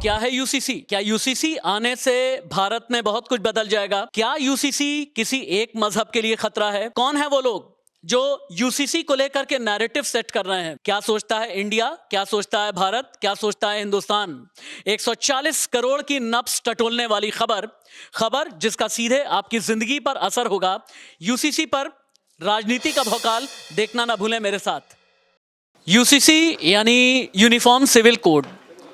क्या है यूसीसी? क्या यूसीसी आने से भारत में बहुत कुछ बदल जाएगा? क्या यूसीसी किसी एक मजहब के लिए खतरा है? कौन है वो लोग जो यूसीसी को लेकर के नैरेटिव सेट कर रहे हैं? क्या सोचता है इंडिया? क्या सोचता है भारत? क्या सोचता है हिंदुस्तान? 140 करोड़ की नब्ज टटोलने वाली खबर जिसका सीधे आपकी जिंदगी पर असर होगा। यूसीसी पर राजनीति का भौकाल देखना ना भूलें मेरे साथ। यूसीसी यानी यूनिफॉर्म सिविल कोड,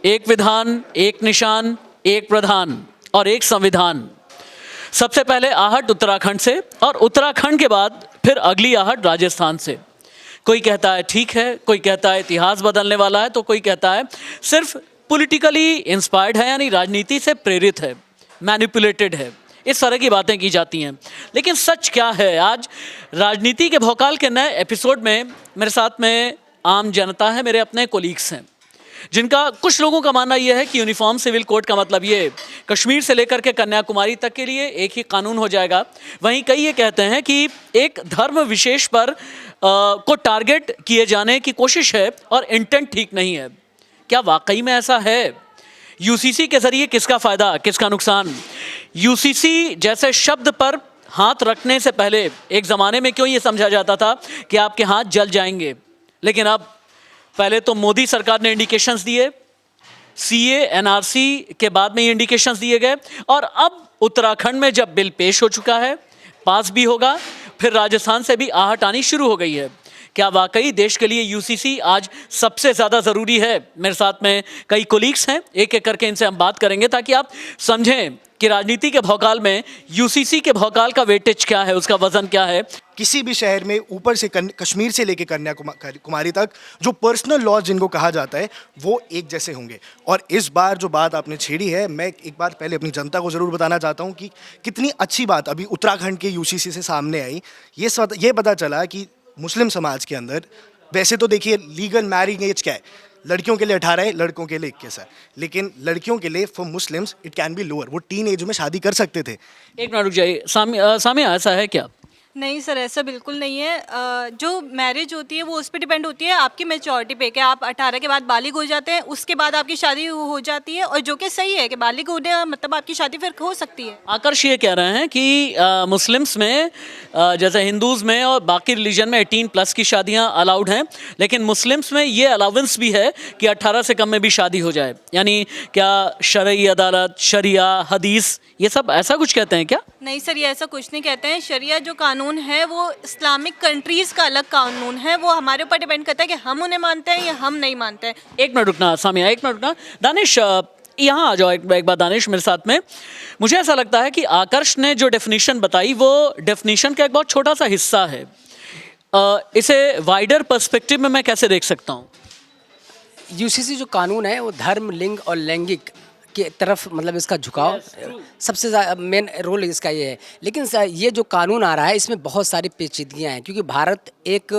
एक विधान, एक निशान, एक प्रधान और एक संविधान। सबसे पहले आहट उत्तराखंड से और उत्तराखंड के बाद फिर अगली आहट राजस्थान से। कोई कहता है ठीक है, कोई कहता है इतिहास बदलने वाला है, तो कोई कहता है सिर्फ पॉलिटिकली इंस्पायर्ड है, यानी राजनीति से प्रेरित है, मैनिपुलेटेड है। इस तरह की बातें की जाती हैं, लेकिन सच क्या है? आज राजनीति के भौकाल के नए एपिसोड में मेरे साथ में आम जनता है, मेरे अपने कोलीग्स हैं, जिनका कुछ लोगों का मानना यह है कि यूनिफॉर्म सिविल कोड का मतलब ये कश्मीर से लेकर के कन्याकुमारी तक के लिए एक ही कानून हो जाएगा। वहीं कई ये कहते हैं कि एक धर्म विशेष पर को टारगेट किए जाने की कोशिश है और इंटेंट ठीक नहीं है। क्या वाकई में ऐसा है? यूसीसी के जरिए किसका फायदा, किसका नुकसान? यूसीसी जैसे शब्द पर हाथ रखने से पहले एक ज़माने में क्यों ये समझा जाता था कि आपके हाथ जल जाएंगे, लेकिन अब पहले तो मोदी सरकार ने इंडिकेशंस दिए, सीए एनआरसी के बाद में ये इंडिकेशंस दिए गए, और अब उत्तराखंड में जब बिल पेश हो चुका है, पास भी होगा, फिर राजस्थान से भी आहट आनी शुरू हो गई है। क्या वाकई देश के लिए यूसीसी आज सबसे ज़्यादा ज़रूरी है? मेरे साथ में कई कोलीग्स हैं, एक एक करके इनसे हम बात करेंगे ताकि आप समझें कि राजनीति के भौकाल में यूसीसी के भौकाल का वेटेज क्या है, उसका वजन क्या है। किसी भी शहर में ऊपर से कश्मीर से लेकर कन्याकुमारी तक जो पर्सनल लॉज जिनको कहा जाता है वो एक जैसे होंगे। और इस बार जो बात आपने छेड़ी है, मैं एक बार पहले अपनी जनता को ज़रूर बताना चाहता हूँ कि कितनी अच्छी बात अभी उत्तराखंड के यूसीसी से सामने आई। ये पता चला कि मुस्लिम समाज के अंदर वैसे तो देखिए लीगल मैरिज एज क्या है, लड़कियों के लिए 18 है, लड़कों के लिए 21 है, लेकिन लड़कियों के लिए for Muslims it can be lower, वो टीन एज में शादी कर सकते थे। एक मिनट रुक जाइए, सामिया ऐसा है क्या? नहीं सर, ऐसा बिल्कुल नहीं है। जो मैरिज होती है वो उस पर डिपेंड होती है आपकी मेचोरिटी पे, कि आप 18 के बाद बालिग हो जाते हैं, उसके बाद आपकी शादी हो जाती है, और जो कि सही है कि बालिग होने मतलब आपकी शादी फिर हो सकती है। आकर्ष ये कह रहे हैं कि मुस्लिम्स में जैसे हिंदूज़ में और बाकी रिलीजन में 18 प्लस की शादियां अलाउड हैं, लेकिन मुस्लिम्स में ये अलाउंस भी है कि 18 से कम में भी शादी हो जाए। यानी क्या शरई अदालत, शरिया, हदीस, ये सब ऐसा कुछ कहते हैं क्या? नहीं सर, ये ऐसा कुछ नहीं कहते हैं। शरिया जो कानून है वो इस्लामिक कंट्रीज़ का अलग कानून है, वो हमारे ऊपर डिपेंड करता है कि हम उन्हें मानते हैं या हम नहीं मानते हैं। एक मिनट रुकना सामिया, एक मिनट रुकना। दानिश यहाँ आ जाओ एक बार, दानिश मेरे साथ में। मुझे ऐसा लगता है कि आकर्ष ने जो डेफिनेशन बताई वो डेफिनेशन का एक बहुत छोटा सा हिस्सा है। इसे वाइडर पर्सपेक्टिव में मैं कैसे देख सकता हूँ? यूसीसी जो कानून है वो धर्म, लिंग और लैंगिक की तरफ मतलब इसका झुकाव सबसे मेन रोल इसका ये है। लेकिन ये जो कानून आ रहा है इसमें बहुत सारी पेचीदगियाँ हैं, क्योंकि भारत एक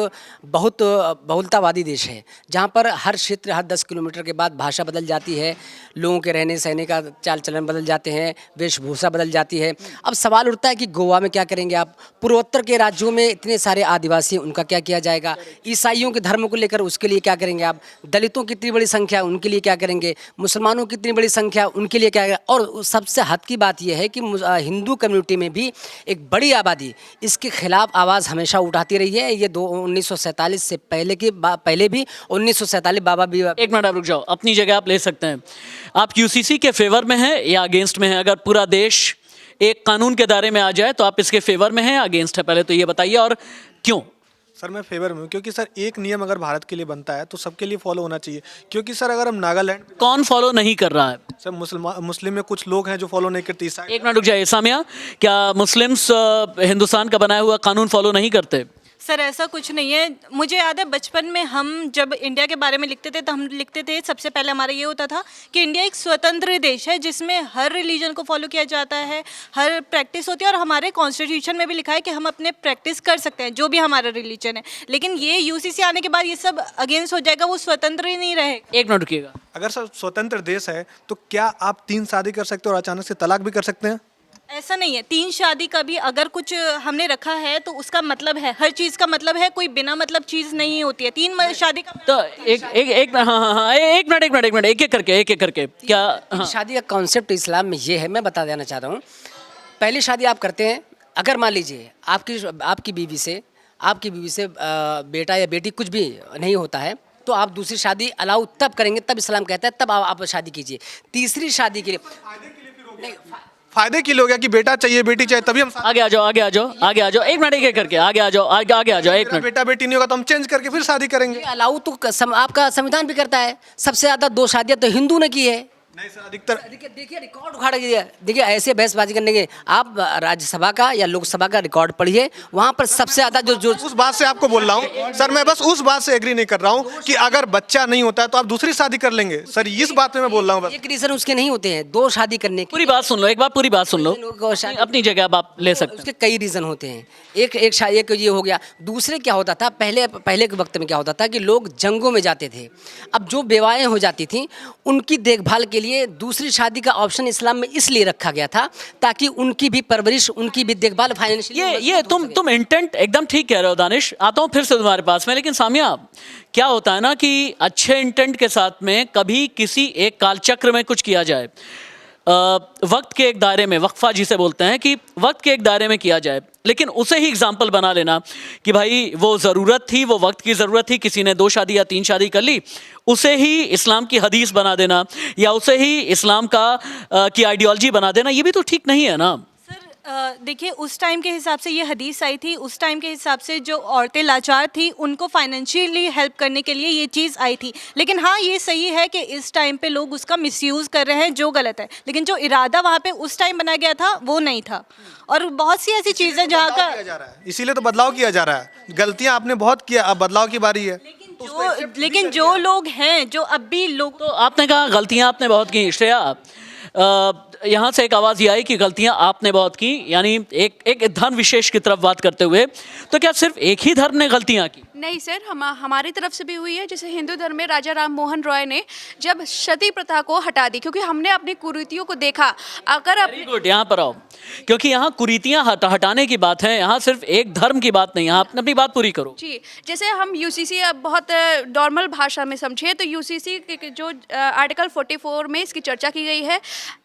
बहुत बहुलतावादी देश है, जहाँ पर हर क्षेत्र हर 10 किलोमीटर के बाद भाषा बदल जाती है, लोगों के रहने सहने का चाल चलन बदल जाते हैं, वेशभूषा बदल जाती है। अब सवाल उठता है कि गोवा में क्या करेंगे आप? पूर्वोत्तर के राज्यों में इतने सारे आदिवासी हैं, उनका क्या किया जाएगा? ईसाइयों के धर्म को लेकर उसके लिए क्या करेंगे आप? दलितों की इतनी बड़ी संख्या, उनके लिए क्या करेंगे? मुसलमानों की इतनी बड़ी संख्या, उनके लिए क्या? और सबसे हद की बात यह है कि हिंदू कम्युनिटी में भी एक बड़ी आबादी इसके खिलाफ आवाज़ हमेशा उठाती रही है। ये 1947 से पहले भी 1947 बाबा भी। एक मिनट आप रुक जाओ, अपनी जगह आप ले सकते हैं। आप यूसीसी के फेवर में हैं या अगेंस्ट में हैं? अगर पूरा देश एक कानून के दायरे में आ जाए तो आप इसके फेवर में हैं या अगेंस्ट है? पहले तो ये बताइए, और क्यों? सर मैं फेवर में हूँ, क्योंकि सर एक नियम अगर भारत के लिए बनता है तो सबके लिए फॉलो होना चाहिए। क्योंकि सर अगर हम नागालैंड, कौन फॉलो नहीं कर रहा है? सर मुस्लिम में कुछ लोग हैं जो फॉलो नहीं करते। एक मिनट रुक जाइए सामिया, क्या मुस्लिम्स हिंदुस्तान का बनाया हुआ कानून फॉलो नहीं करते? सर ऐसा कुछ नहीं है। मुझे याद है बचपन में हम जब इंडिया के बारे में लिखते थे तो हम लिखते थे, सबसे पहले हमारा ये होता था कि इंडिया एक स्वतंत्र देश है जिसमें हर रिलीजन को फॉलो किया जाता है, हर प्रैक्टिस होती है, और हमारे कॉन्स्टिट्यूशन में भी लिखा है कि हम अपने प्रैक्टिस कर सकते हैं जो भी हमारा रिलीजन है। लेकिन ये यूसीसी आने के बाद ये सब अगेंस्ट हो जाएगा, वो स्वतंत्र ही नहीं रहे। एक मिनट रुकिएगा। अगर सर स्वतंत्र देश है तो क्या आप 3 शादी कर सकते हो और अचानक से तलाक भी कर सकते हैं? ऐसा नहीं है, 3 शादी का भी अगर कुछ हमने रखा है तो उसका मतलब है, हर चीज़ का मतलब है, कोई बिना मतलब चीज़ नहीं होती है। 3 शादी का तो एक हाँ हाँ हाँ एक मिनट एक एक करके क्या हाँ शादी का कॉन्सेप्ट इस्लाम में ये है, मैं बता देना चाह रहा हूँ। पहली शादी आप करते हैं, अगर मान लीजिए आपकी बीवी से बेटा या बेटी कुछ भी नहीं होता है, तो आप दूसरी शादी अलाउ तब करेंगे, तब इस्लाम कहता है तब आप शादी कीजिए। तीसरी शादी के लिए नहीं, फायदे के लिए हो गया कि बेटा चाहिए बेटी चाहिए तभी हम आगे आ जाओ एक मिनट एक करके आगे आ जाओ एक मिनट। बेटा बेटी नहीं होगा तो हम चेंज करके फिर शादी करेंगे। अलाउ तो आपका संविधान भी करता है। सबसे ज्यादा 2 शादियां तो हिंदू ने की है। नहीं सर, अधिकतर देखिए रिकॉर्ड उखाड़ के देखिए, ऐसे बहसबाजी करने के आप राज्यसभा का या लोकसभा का रिकॉर्ड पढ़िए, वहां पर सबसे ज्यादा जो उस बात से आपको बोल रहा हूँ सर, मैं बस उस बात से एग्री नहीं कर रहा हूँ कि अगर बच्चा नहीं होता है तो आप दूसरी शादी कर लेंगे सर, इस बात पे मैं बोल रहा हूँ बस। एक रीजन उसके नहीं होते हैं 2 शादी करने के। पूरी बात सुन लो, एक बार पूरी बात सुन लो, लोगों को शादी- अपनी जगह अब आप ले सकते उसके कई रीज़न होते हैं। एक ये हो गया। दूसरे क्या होता था, पहले के वक्त में क्या होता था कि लोग जंगों में जाते थे। अब जो बेवाएं हो जाती थीं उनकी देखभाल के लिए दूसरी शादी का ऑप्शन इस्लाम में इसलिए रखा गया था ताकि उनकी भी परवरिश, उनकी भी देखभाल फाइनेंशियली ये तुम इंटेंट एकदम ठीक कह रहे हो दानिश, आता हूँ फिर से तुम्हारे पास में। लेकिन सामिया, क्या होता है ना कि अच्छे इंटेंट के साथ में कभी किसी एक कालचक्र में कुछ किया जाए, वक्त के एक दायरे में, वक्फा जिसे बोलते हैं कि वक्त के एक दायरे में किया जाए, लेकिन उसे ही एग्जाम्पल बना लेना कि भाई वो ज़रूरत थी, वो वक्त की ज़रूरत थी, किसी ने 2 शादी या 3 शादी कर ली, उसे ही इस्लाम की हदीस बना देना या उसे ही इस्लाम की आइडियोलॉजी बना देना, ये भी तो ठीक नहीं है ना। देखिए, उस टाइम के हिसाब से ये हदीस आई थी, उस टाइम के हिसाब से जो औरतें लाचार थी उनको फाइनेंशियली हेल्प करने के लिए ये चीज़ आई थी। लेकिन हाँ, ये सही है कि इस टाइम पे लोग उसका मिसयूज़ कर रहे हैं, जो गलत है। लेकिन जो इरादा वहाँ पे उस टाइम बनाया गया था वो नहीं था। और बहुत सी ऐसी चीज़ें जहाँ का किया जा रहा है, इसीलिए तो बदलाव किया जा रहा है। गलतियां आपने बहुत किया, अब बदलाव की बारी है। लेकिन जो लोग हैं, जो अब भी लोग तो आपने कहा गलतियां आपने बहुत की, श्रेया यहाँ से एक आवाज़ ये आई कि गलतियां आपने बहुत की, यानी एक धर्म विशेष की तरफ बात करते हुए, तो क्या सिर्फ एक ही धर्म ने गलतियां की? नहीं सर, हमारी तरफ से भी हुई है। जैसे हिंदू धर्म में राजा राम मोहन रॉय ने जब सती प्रथा को हटा दी, क्योंकि हमने अपनी कुरीतियों को देखा। अगर वेरी गुड, यहाँ पर आओ, क्योंकि यहाँ कुरीतियां हटाने की बात है, यहाँ सिर्फ एक धर्म की बात नहीं। यहाँ अपनी बात पूरी करो जी। जैसे हम यूसीसी अब बहुत नॉर्मल भाषा में समझे तो यूसीसी के जो आर्टिकल 44 में इसकी चर्चा की गई है।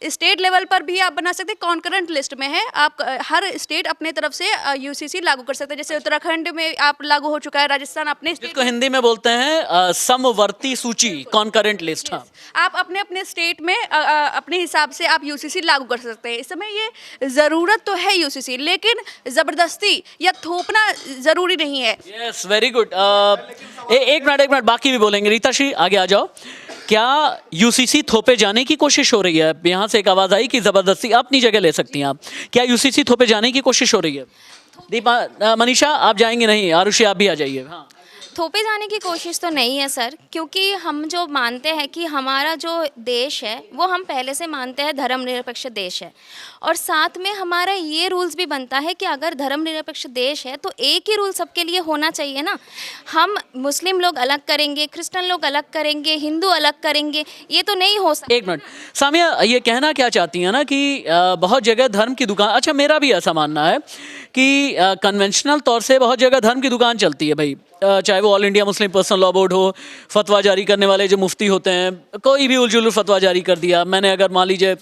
स्टेट लेवल पर भी आप बना सकते हैं, कॉन्करेंट लिस्ट में है। आप हर स्टेट अपने तरफ से यूसीसी लागू कर सकते हैं। जैसे उत्तराखंड में आप लागू हो चुका है, राजस्थान अपने जिसको हिंदी में बोलते हैं समवर्ती सूची, कॉन्करेंट लिस्ट। हाँ, आप अपने अपने स्टेट में अपने हिसाब से आप यूसीसी लागू कर सकते हैं। इस समय ये ज़रूरत तो है यूसीसी, लेकिन ज़बरदस्ती या थोपना ज़रूरी नहीं है। Yes, very good. एक मिनट बाकी भी बोलेंगे। रीता श्री, आगे आ जाओ। क्या यूसीसी थोपे जाने की कोशिश हो रही है? यहाँ से एक आवाज़ आई कि ज़बरदस्ती, अपनी जगह ले सकती हैं आप। क्या यूसीसी थोपे जाने की कोशिश हो रही है? दीपा, मनीषा आप जाएंगे नहीं, आरुषि आप भी आ जाइए। हाँ, थोपे जाने की कोशिश तो नहीं है सर, क्योंकि हम जो मानते हैं कि हमारा जो देश है वो हम पहले से मानते हैं धर्मनिरपेक्ष देश है। और साथ में हमारा ये रूल्स भी बनता है कि अगर धर्मनिरपेक्ष देश है तो एक ही रूल सबके लिए होना चाहिए ना। हम मुस्लिम लोग अलग करेंगे, क्रिश्चियन लोग अलग करेंगे, हिंदू अलग करेंगे, ये तो नहीं हो सकता। एक मिनट सामिया, ये कहना क्या चाहती हैं ना कि बहुत जगह धर्म की दुकान, अच्छा मेरा भी ऐसा मानना है कि कन्वेंशनल तौर से बहुत जगह धर्म की दुकान चलती है भाई, चाहे वो all India Muslim personal law board हो, फतवा जारी करने वाले जो मुफ्ती होते हैं, कोई भी उलझुल फतवा जारी कर दिया। मैंने अगर मान लीजिए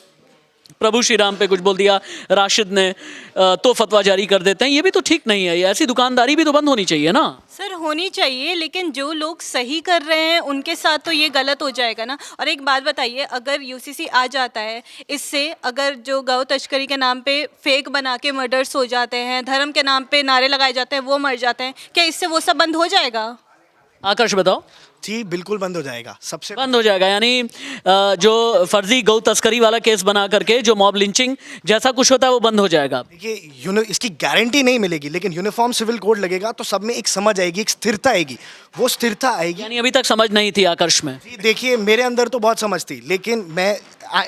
प्रभु श्री राम पे कुछ बोल दिया राशिद ने, तो फतवा जारी कर देते हैं। ये भी तो ठीक नहीं है, ये ऐसी दुकानदारी भी तो बंद होनी चाहिए ना। सर होनी चाहिए, लेकिन जो लोग सही कर रहे हैं उनके साथ तो ये गलत हो जाएगा ना। और एक बात बताइए, अगर यूसीसी आ जाता है, इससे अगर जो गौ तस्करी के नाम पे फेक बना के मर्डर्स हो जाते हैं, धर्म के नाम पे नारे लगाए जाते हैं, वो मर जाते हैं, क्या इससे वो सब बंद हो जाएगा? आकर्ष बताओ। जी बिल्कुल बंद हो जाएगा, सबसे बंद हो जाएगा, यानी जो फर्जी गौ तस्करी वाला केस बना करके जो मॉब लिंचिंग जैसा कुछ होता है वो बंद हो जाएगा। देखिए, इसकी गारंटी नहीं मिलेगी, लेकिन यूनिफॉर्म सिविल कोड लगेगा तो सब में एक समझ आएगी, एक स्थिरता आएगी। वो स्थिरता आएगी, यानी अभी तक समझ नहीं थी आकर्ष में। जी देखिए, मेरे अंदर तो बहुत समझ थी, लेकिन मैं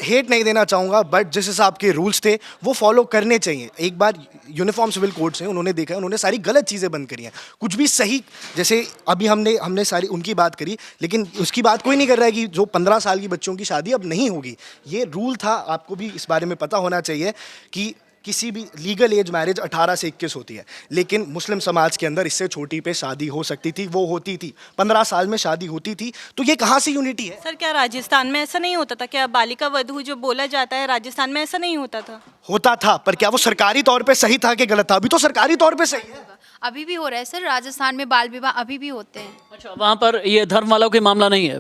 हेट नहीं देना चाहूँगा, बट जिस हिसाब के रूल्स थे वो फॉलो करने चाहिए। एक बार यूनिफॉर्म सिविल कोड से उन्होंने देखा है, उन्होंने सारी गलत चीज़ें बंद करी हैं, कुछ भी सही। जैसे अभी हमने सारी उनकी बात करी, लेकिन उसकी बात कोई नहीं कर रहा है कि जो 15 साल की बच्चों की शादी अब नहीं होगी। ये रूल था, आपको भी इस बारे में पता होना चाहिए कि किसी भी लीगल एज मैरिज 18 से 21 होती है, लेकिन मुस्लिम समाज के अंदर इससे छोटी पे शादी हो सकती थी, वो होती थी 15 साल में शादी होती थी। तो ये कहाँ से यूनिटी है? सर क्या राजस्थान में ऐसा नहीं होता था? क्या बालिका वधू जो बोला जाता है राजस्थान में ऐसा नहीं होता था? होता था, पर क्या वो सरकारी तौर पे सही था कि गलत था? अभी तो सरकारी तौर पे सही है। अभी भी हो रहा है सर, राजस्थान में बाल विवाह अभी भी होते हैं। अच्छा, वहां पर ये धर्म वालों के मामला नहीं है।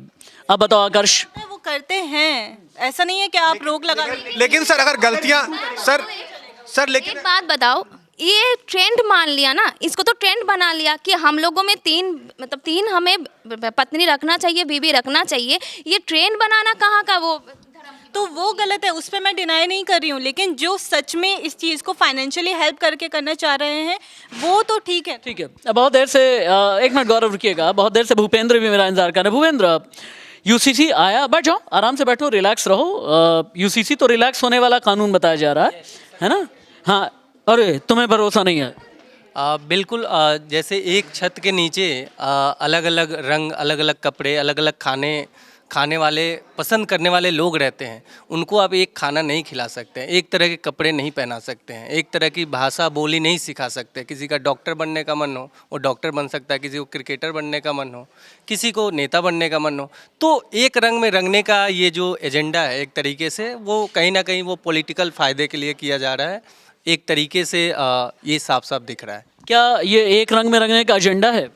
अब बताओ आकर्ष। वो करते हैं, ऐसा नहीं है कि आप रोक लगा दीजिए। लेकिन सर अगर गलतियां सर लेकिन एक बात बताओ, ये ट्रेंड मान लिया ना, इसको तो ट्रेंड बना लिया कि हम लोगों में तीन हमें पत्नी रखना चाहिए, बीवी रखना चाहिए। ये ट्रेंड बनाना कहाँ का वो? तो वो गलत है, उस पर मैं डिनाई नहीं कर रही हूँ, लेकिन जो सच में इस चीज़ को फाइनेंशियली हेल्प करके करना चाह रहे हैं वो तो ठीक है। ठीक है, बहुत देर से एक मिनट गौरव रुकिएगा, बहुत देर से भूपेंद्र भी मेरा इंतजार कर रहे हैं। भूपेंद्र, यूसीसी आया, बैठ जाओ, आराम से बैठो, रिलैक्स रहो। यूसीसी तो रिलैक्स होने वाला कानून बताया जा रहा है ना? हाँ, अरे तुम्हें भरोसा नहीं है? बिल्कुल, जैसे एक छत के नीचे अलग अलग रंग, अलग अलग कपड़े, अलग अलग खाने वाले पसंद करने वाले लोग रहते हैं। उनको आप एक खाना नहीं खिला सकते हैं, एक तरह के कपड़े नहीं पहना सकते हैं, एक तरह की भाषा बोली नहीं सिखा सकते। किसी का डॉक्टर बनने का मन हो वो डॉक्टर बन सकता है, किसी को क्रिकेटर बनने का मन हो, किसी को नेता बनने का मन हो। तो एक रंग में रंगने का ये जो एजेंडा है एक तरीके से वो कहीं ना कहीं वो पॉलिटिकल फ़ायदे के लिए किया जा रहा है। एक तरीके से ये साफ साफ दिख रहा है। क्या ये एक रंग में रंगने का एजेंडा है?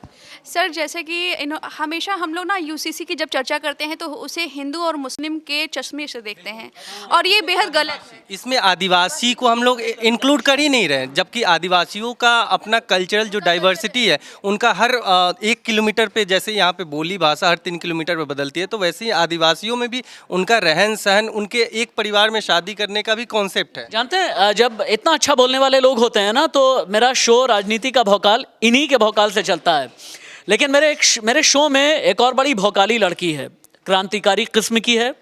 सर जैसे कि हमेशा हम लोग ना यूसीसी की जब चर्चा करते हैं तो उसे हिंदू और मुस्लिम के चश्मे से देखते हैं, और ये बेहद गलत है। इसमें आदिवासी को हम लोग इंक्लूड कर ही नहीं रहे, जबकि आदिवासियों का अपना कल्चरल जो डाइवर्सिटी है उनका हर 1 किलोमीटर पे, जैसे यहाँ पे बोली भाषा हर 3 किलोमीटर पे बदलती है, तो वैसे ही आदिवासियों में भी उनका रहन सहन, उनके एक परिवार में शादी करने का भी कॉन्सेप्ट है। जानते हैं, जब इतना अच्छा बोलने वाले लोग होते हैं ना, तो मेरा शो राजनीति का भौकाल इन्हीं के भौकाल से चलता है। लेकिन मेरे शो में एक और बड़ी भौकाली लड़की है, क्रांतिकारी किस्म की है।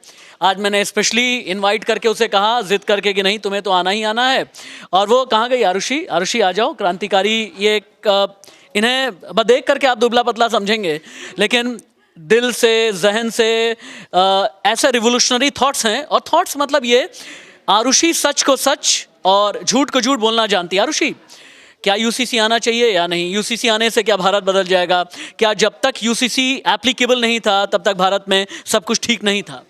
आज मैंने स्पेशली इनवाइट करके उसे कहा, जिद करके, कि नहीं तुम्हें तो आना ही आना है। और वो कहाँ गई? आरुषि आ जाओ। क्रांतिकारी ये इन्हें देख करके आप दुबला पतला समझेंगे, लेकिन दिल से, जहन से ऐसे रिवोल्यूशनरी थॉट्स हैं। और थॉट्स मतलब ये, आरुषि सच को सच और झूठ को झूठ बोलना जानती है। आरुषि, क्या यूसीसी आना चाहिए या नहीं? यूसीसी आने से क्या भारत बदल जाएगा? क्या जब तक यूसीसी एप्लीकेबल नहीं था तब तक भारत में सब कुछ ठीक नहीं था?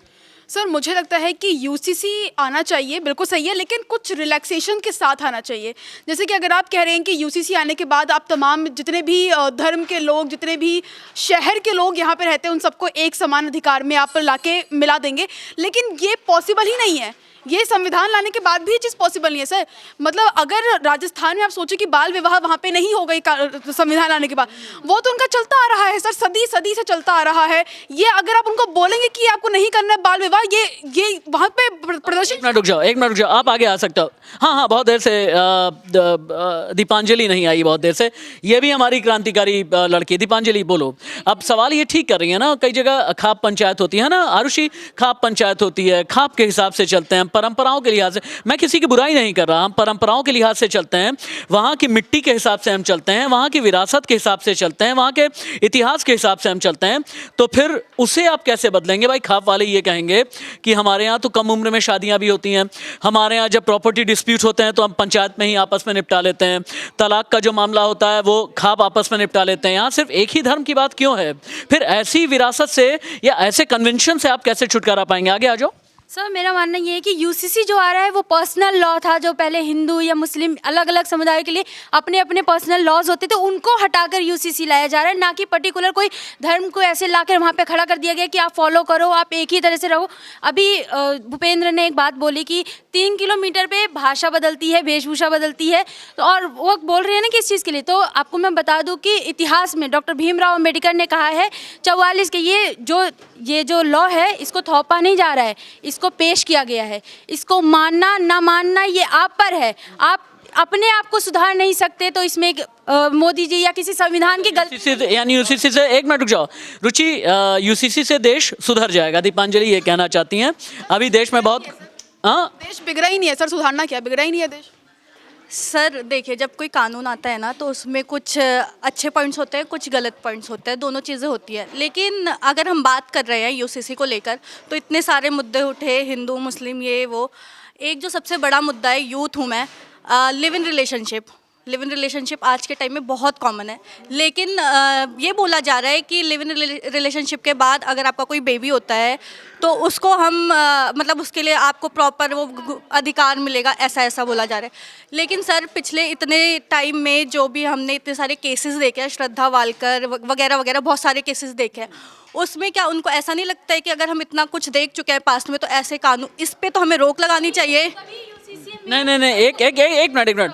सर मुझे लगता है कि यूसीसी आना चाहिए, बिल्कुल सही है, लेकिन कुछ रिलैक्सेशन के साथ आना चाहिए। जैसे कि अगर आप कह रहे हैं कि यूसीसी आने के बाद आप तमाम जितने भी धर्म के लोग, जितने भी शहर के लोग यहाँ पे रहते हैं, उन सबको एक समान अधिकार में आप लाके मिला देंगे, लेकिन ये पॉसिबल ही नहीं है। ये संविधान लाने के बाद भी ये चीज़ पॉसिबल नहीं है सर। मतलब अगर राजस्थान में आप सोचें कि बाल विवाह वहाँ पे नहीं हो गई संविधान लाने के बाद, वो तो उनका चलता आ रहा है सर, सदी से चलता आ रहा है। ये अगर आप उनको बोलेंगे कि आपको नहीं करना है बाल विवाह, ये वहाँ पे प्रदर्शन। एक मिनट रुक जाओ, आप आगे आ सकते हो। हाँ, बहुत देर से दीपांजलि नहीं आई, बहुत देर से। ये भी हमारी क्रांतिकारी लड़की। दीपांजलि बोलो। अब सवाल ये ठीक कर रही है ना, कई जगह खाप पंचायत होती है ना आरुषि, खाप पंचायत होती है, खाप के हिसाब से चलते हैं, परंपराओं के लिहाज से। मैं किसी की बुराई नहीं कर रहा, हम परंपराओं के लिहाज से चलते हैं, वहाँ की मिट्टी के हिसाब से हम चलते हैं, वहाँ की विरासत के हिसाब से चलते हैं, वहाँ के इतिहास के हिसाब से हम चलते हैं। तो फिर उसे आप कैसे बदलेंगे? भाई खाप वाले ये कहेंगे कि हमारे यहाँ तो कम उम्र में शादियाँ भी होती हैं, हमारे यहाँ जब प्रॉपर्टी डिस्प्यूट होते हैं तो हम पंचायत में ही आपस में निपटा लेते हैं, तलाक का जो मामला होता है वो खाप आपस में निपटा लेते हैं। यहाँ सिर्फ एक ही धर्म की बात क्यों है? फिर ऐसी विरासत से या ऐसे कन्वेंशन से आप कैसे छुटकारा पाएंगे? आगे आ जाओ। सर मेरा मानना ये है कि यूसीसी जो आ रहा है वो पर्सनल लॉ था, जो पहले हिंदू या मुस्लिम अलग अलग समुदाय के लिए अपने अपने पर्सनल लॉज होते थे, उनको हटाकर यूसीसी लाया जा रहा है, ना कि पर्टिकुलर कोई धर्म को ऐसे लाकर वहाँ पे खड़ा कर दिया गया कि आप फॉलो करो, आप एक ही तरह से रहो। अभी भूपेंद्र ने एक बात बोली कि 3 किलोमीटर पे भाषा बदलती है, वेशभूषा बदलती है, तो और वो बोल रहे हैं ना कि इस चीज़ के लिए। तो आपको मैं बता दूँ कि इतिहास में डॉक्टर भीमराव अम्बेडकर ने कहा है 44 के ये जो लॉ है इसको थोपा नहीं जा रहा है, इसको पेश किया गया है। इसको मानना ना मानना ये आप पर है, आप अपने आप को सुधार नहीं सकते, तो इसमें मोदी जी या किसी संविधान की गलती, यानी यूसीसी से, एक मिनट रुक जाओ रुचि, यूसीसी से देश सुधर जाएगा, दीपांजलि ये कहना चाहती हैं। अभी देश में बहुत देश बिगड़ा ही नहीं है सर, सुधारना क्या, बिगड़ा ही नहीं है देश। सर देखिए, जब कोई कानून आता है ना तो उसमें कुछ अच्छे पॉइंट्स होते हैं, कुछ गलत पॉइंट्स होते हैं, दोनों चीज़ें होती है। लेकिन अगर हम बात कर रहे हैं यूसीसी को लेकर, तो इतने सारे मुद्दे उठे, हिंदू मुस्लिम ये वो। एक जो सबसे बड़ा मुद्दा है, यूथ हूँ मैं, लिव इन रिलेशनशिप आज के टाइम में बहुत कॉमन है, लेकिन ये बोला जा रहा है कि लिव इन रिलेशनशिप के बाद अगर आपका कोई बेबी होता है तो उसको हम मतलब उसके लिए आपको प्रॉपर वो अधिकार मिलेगा, ऐसा बोला जा रहा है। लेकिन सर पिछले इतने टाइम में जो भी हमने इतने सारे केसेस देखे हैं, श्रद्धा वालकर वगैरह वगैरह बहुत सारे केसेस देखे हैं, उसमें क्या उनको ऐसा नहीं लगता है कि अगर हम इतना कुछ देख चुके हैं पास्ट में तो ऐसे कानून, इस पे तो हमें रोक लगानी चाहिए? नहीं, एक मिनट।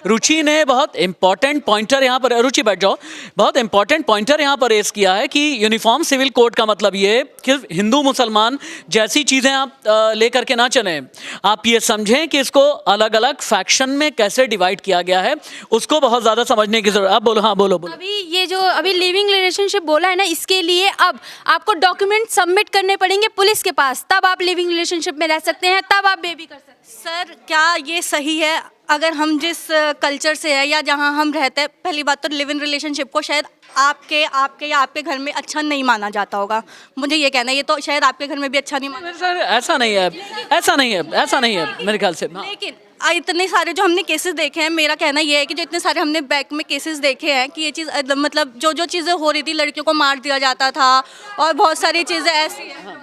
रुचि ने बहुत इंपॉर्टेंट पॉइंटर यहाँ पर, रुचि बैठ जाओ, बहुत इंपॉर्टेंट पॉइंटर यहाँ पर रेस किया है कि यूनिफॉर्म सिविल कोड का मतलब ये कि हिंदू मुसलमान जैसी चीज़ें आप लेकर के ना चलें, आप ये समझें कि इसको अलग अलग फैक्शन में कैसे डिवाइड किया गया है, उसको बहुत ज़्यादा समझने की जरूरत। आप बोलो, हाँ बोलो। अभी ये जो अभी लिविंग रिलेशनशिप बोला है ना, इसके लिए अब आपको डॉक्यूमेंट सबमिट करने पड़ेंगे पुलिस के पास, तब आप लिविंग रिलेशनशिप में रह सकते हैं, तब आप बेबी कर सकते हैं। सर क्या ये सही है? अगर हम जिस कल्चर से है या जहाँ हम रहते हैं, पहली बात तो लिव इन रिलेशनशिप को शायद आपके घर में अच्छा नहीं माना जाता होगा, मुझे ये कहना है, ये तो शायद आपके घर में भी अच्छा नहीं माना। सर ऐसा नहीं है मेरे ख्याल से। लेकिन इतने सारे जो हमने केसेस देखे हैं, मेरा कहना ये है कि जो इतने सारे हमने बैक में केसेस देखे हैं कि ये चीज़ मतलब जो चीज़ें हो रही थी, लड़कियों को मार दिया जाता था और बहुत सारी चीज़ें ऐसी हैं।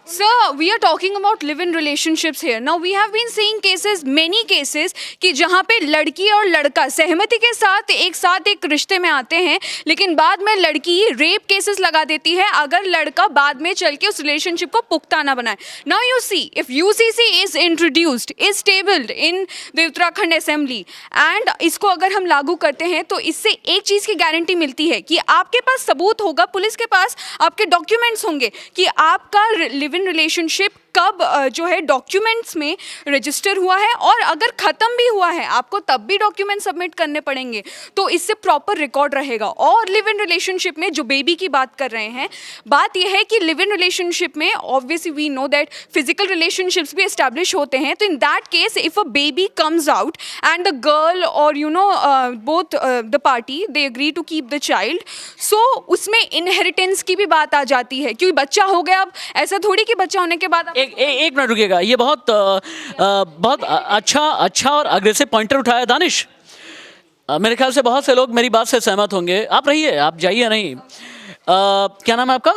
Sir, we are talking about live-in relationships here. Now, we have been seeing many cases कि जहाँ पे लड़की और लड़का सहमति के साथ एक रिश्ते में आते हैं, लेकिन बाद में लड़की रेप केसेस लगा देती है अगर लड़का बाद में चल के उस रिलेशनशिप को पुख्ता ना बनाए. Now you see, if UCC is introduced, is tabled in the Uttarakhand assembly and इसको अगर हम लागू करते हैं तो इससे एक चीज़ की गारंटी मिलती है कि आपके पास सबूत होगा, पुलिस के पास आपके डॉक्यूमेंट्स होंगे कि आपका लिव इन रिलेशनशिप कब जो है डॉक्यूमेंट्स में रजिस्टर हुआ है, और अगर ख़त्म भी हुआ है आपको तब भी डॉक्यूमेंट सबमिट करने पड़ेंगे, तो इससे प्रॉपर रिकॉर्ड रहेगा. और लिव इन रिलेशनशिप में जो बेबी की बात कर रहे हैं, बात यह है कि लिव इन रिलेशनशिप में obviously we know that physical relationships भी एस्टैब्लिश होते हैं, तो in that case if a baby comes out and the girl और both the party they agree to keep the child, so उसमें inheritance की भी बात आ जाती है, क्योंकि बच्चा हो गया. अब ऐसा थोड़ी कि बच्चा होने के बाद एक मिनट रुकिएगा, ये बहुत अच्छा और अग्रेसिव पॉइंटर उठाया दानिश. मेरे ख्याल से बहुत से लोग मेरी बात से सहमत होंगे. आप रहिए, आप जाइए नहीं. क्या नाम है आपका?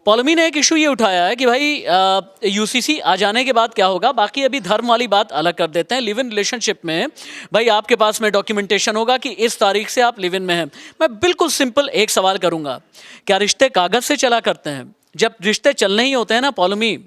पॉलमी ने एक इशू ये उठाया है कि भाई यूसीसी आ जाने के बाद क्या होगा. बाकी अभी धर्म वाली बात अलग कर देते हैं. लिव इन रिलेशनशिप में भाई आपके पास में डॉक्यूमेंटेशन होगा कि इस तारीख से आप लिव इन में हैं. मैं बिल्कुल सिंपल एक सवाल करूंगा, क्या रिश्ते कागज से चला करते हैं? जब रिश्ते चलने ही होते हैं ना पॉलमी,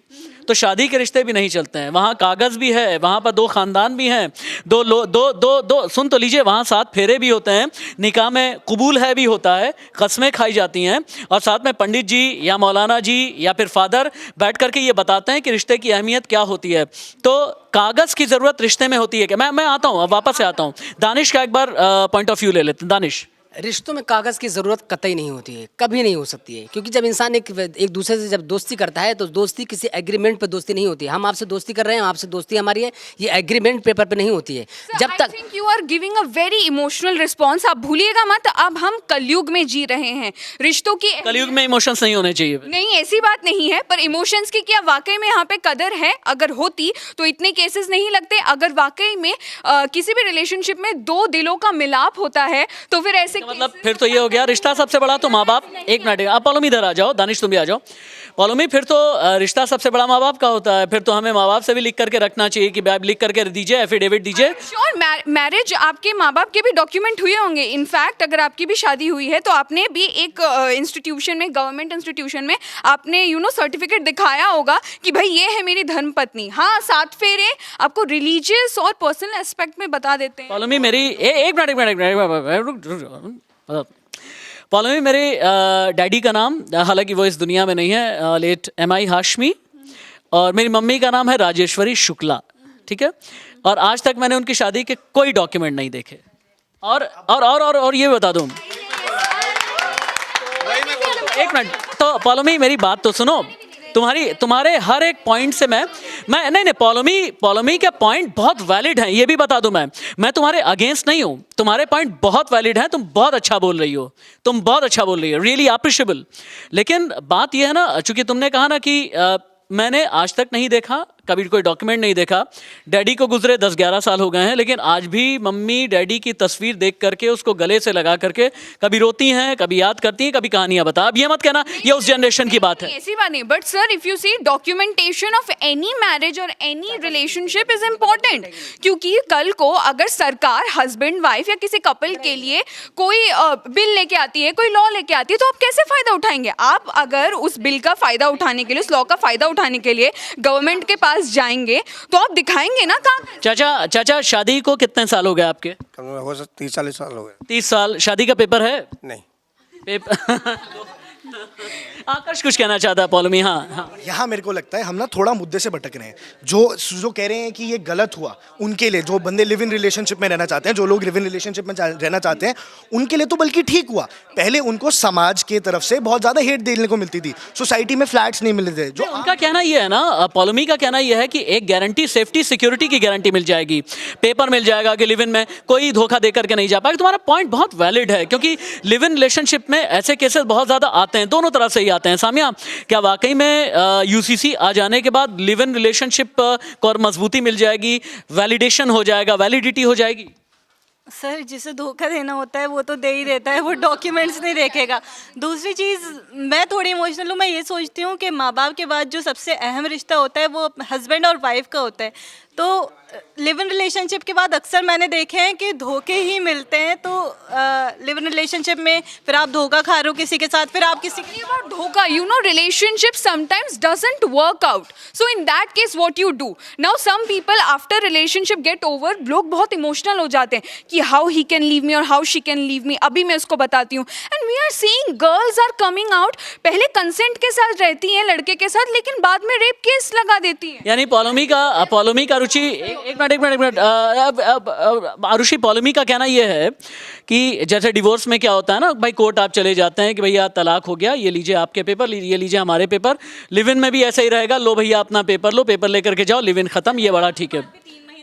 तो शादी के रिश्ते भी नहीं चलते हैं. वहाँ कागज़ भी है, वहाँ पर दो ख़ानदान भी हैं, दो सुन तो लीजिए, वहाँ 7 फेरे भी होते हैं, निकाह में कबूल है भी होता है, कस्में खाई जाती हैं, और साथ में पंडित जी या मौलाना जी या फिर फादर बैठ करके ये बताते हैं कि रिश्ते की अहमियत क्या होती है. तो कागज़ की ज़रूरत रिश्ते में होती है क्या? मैं आता हूँ, अब वापस से आता हूँ. दानिश का एक बार पॉइंट ऑफ व्यू ले लेते हैं. दानिश, रिश्तों में कागज़ की ज़रूरत कतई नहीं होती है, कभी नहीं हो सकती है, क्योंकि जब इंसान एक दूसरे से जब दोस्ती करता है तो दोस्ती किसी एग्रीमेंट पे दोस्ती नहीं होती है. हम आपसे दोस्ती कर रहे हैं, आपसे दोस्ती हमारी है, ये एग्रीमेंट पेपर पे नहीं होती है. जब तक I think you are giving a very emotional response. आप भूलिएगा मत, अब हम कलयुग में जी रहे हैं. रिश्तों की कलयुग में इमोशंस नहीं होने चाहिए. नहीं, ऐसी बात नहीं है, पर इमोशंस की क्या वाकई में यहाँ पे कदर है? अगर होती तो इतने केसेस नहीं लगते. अगर वाकई में किसी भी रिलेशनशिप में 2 दिलों का मिलाप होता है तो फिर ऐसे मतलब फिर तो ये हो गया रिश्ता सबसे बड़ा तो माँ बाप. एक मिनट, आप पॉलोमी इधर आ जाओ. दानिश तुम भी आ जाओ. पॉलोमी, फिर तो रिश्ता सबसे बड़ा माँ बाप का होता है. फिर तो हमें माँ बाप से भी लिख करके रखना चाहिए कि लिख करके दीजिए, एफिडेविट दीजिए. श्योर, मैरिज आपके माँ बाप के भी डॉक्यूमेंट हुए होंगे. इनफैक्ट अगर आपकी भी शादी हुई है तो आपने भी एक इंस्टीट्यूशन में, गवर्नमेंट इंस्टीट्यूशन में आपने सर्टिफिकेट दिखाया होगा कि भाई ये है मेरी धर्मपत्नी. हाँ, 7 फेरे आपको रिलीजियस और पर्सनल एस्पेक्ट में बता देते हैं. पॉलोमी मेरी एक मिनट. पॉलोमी, मेरे डैडी का नाम, हालांकि वो इस दुनिया में नहीं है, लेट MI हाशमी, और मेरी मम्मी का नाम है राजेश्वरी शुक्ला. ठीक है, और आज तक मैंने उनकी शादी के कोई डॉक्यूमेंट नहीं देखे. और ये बता दूं, एक मिनट, तो पॉलोमी मेरी बात तो सुनो. तुम्हारे हर एक पॉइंट से मैं नहीं, पॉलोमी के पॉइंट बहुत वैलिड हैं, ये भी बता दूं. मैं तुम्हारे अगेंस्ट नहीं हूं, तुम्हारे पॉइंट बहुत वैलिड हैं, तुम बहुत अच्छा बोल रही हो, रियली अप्रिशिएबल. लेकिन बात यह है ना, चूंकि तुमने कहा ना कि मैंने आज तक नहीं देखा कभी कोई डॉक्यूमेंट नहीं देखा। डैडी को गुजरे 10-11 साल हो गए हैं, लेकिन आज भी मम्मी डैडी की तस्वीर देख करके उसको गले से लगा करके कभी रोती हैं, कभी याद करती हैं, कभी कहानियां बता। अब ये मत कहना ये उस जनरेशन की बात है। ऐसी बात नहीं, but sir if you see documentation of any marriage और एनी रिलेशनशिप इज इम्पोर्टेंट, क्योंकि कल को अगर सरकार हस्बैंड वाइफ या किसी कपल के लिए कोई बिल लेके आती है, कोई लॉ लेके आती है, तो आप कैसे फायदा उठाएंगे? आप अगर उस बिल का फायदा उठाने के लिए, उस लॉ का फायदा उठाने के लिए गवर्नमेंट के पास जाएंगे तो आप दिखाएंगे ना कहाँ। चाचा शादी को कितने साल हो गए आपके? हो सकता 30-40 साल हो गए। 30 साल। शादी का पेपर है? नहीं। पेपर आकर्ष कुछ कहना चाहता है पॉलोमी? हाँ। यहाँ मेरे को लगता है हम ना थोड़ा मुद्दे से भटक रहे हैं। जो कह रहे हैं कि ये गलत हुआ, उनके लिए, जो बंदे लिव इन रिलेशनशिप में रहना चाहते हैं, जो लोग लिव इन रिलेशनशिप में रहना चाहते हैं, उनके लिए तो बल्कि ठीक हुआ। पहले उनको समाज की तरफ से बहुत ज़्यादा हेट देने को मिलती थी, सोसाइटी में फ्लैट्स नहीं मिलते थे। जो उनका कहना ये है ना, पॉलोमी का कहना ये है कि एक गारंटी, सेफ्टी सिक्योरिटी की गारंटी मिल जाएगी, पेपर मिल जाएगा कि लिव इन में कोई धोखा दे करके नहीं जा पाएगा। तुम्हारा पॉइंट बहुत वैलिड है, क्योंकि लिव इन रिलेशनशिप में ऐसे केसेस बहुत ज़्यादा आते हैं, दोनों तरफ से ही आते हैं। सामिया, क्या वाकई में यूसीसी आ जाने के बाद लिव इन रिलेशनशिप को और मजबूती मिल जाएगी, वैलिडेशन हो जाएगा, वैलिडिटी हो जाएगी? सर जिसे धोखा देना होता है वो तो दे ही देता है, वो डॉक्यूमेंट्स नहीं देखेगा। दूसरी चीज़, मैं थोड़ी इमोशनल हूँ, मैं ये सोचती हूँ कि माँ बाप के बाद जो सबसे अहम रिश्ता होता है वो हस्बैंड और वाइफ का होता है। तो लिव इन रिलेशनशिप के बाद अक्सर मैंने देखे हैं कि धोखे ही मिलते हैं। तो लिव इन रिलेशनशिप में फिर आप धोखा खा रहे हो किसी के साथ, फिर आप किसी के about धोखा, you know, relationship sometimes doesn't work out. So in that case what you do? Now some people after relationship get over, लोग बहुत emotional हो जाते हैं कि how he can leave me और how she can leave me। अभी मैं उसको बताती हूँ। And we are seeing girls are coming out, पहले consent के साथ रहती हैं लड़के के साथ, लेकिन बाद में रेप केस लगा देती हैं। यानी पॉलोमी का रुचि, एक मिनट आरुषि, पॉलोमी का कहना यह है कि जैसे डिवोर्स में क्या होता है ना भाई, कोर्ट आप चले जाते हैं कि भैया तलाक हो गया, ये लीजिए आपके पेपर, ये लीजिए हमारे पेपर। लिव इन में भी ऐसा ही रहेगा, लो भैया अपना पेपर लो, पेपर लेकर के जाओ, लिव इन खत्म, ये बड़ा ठीक है।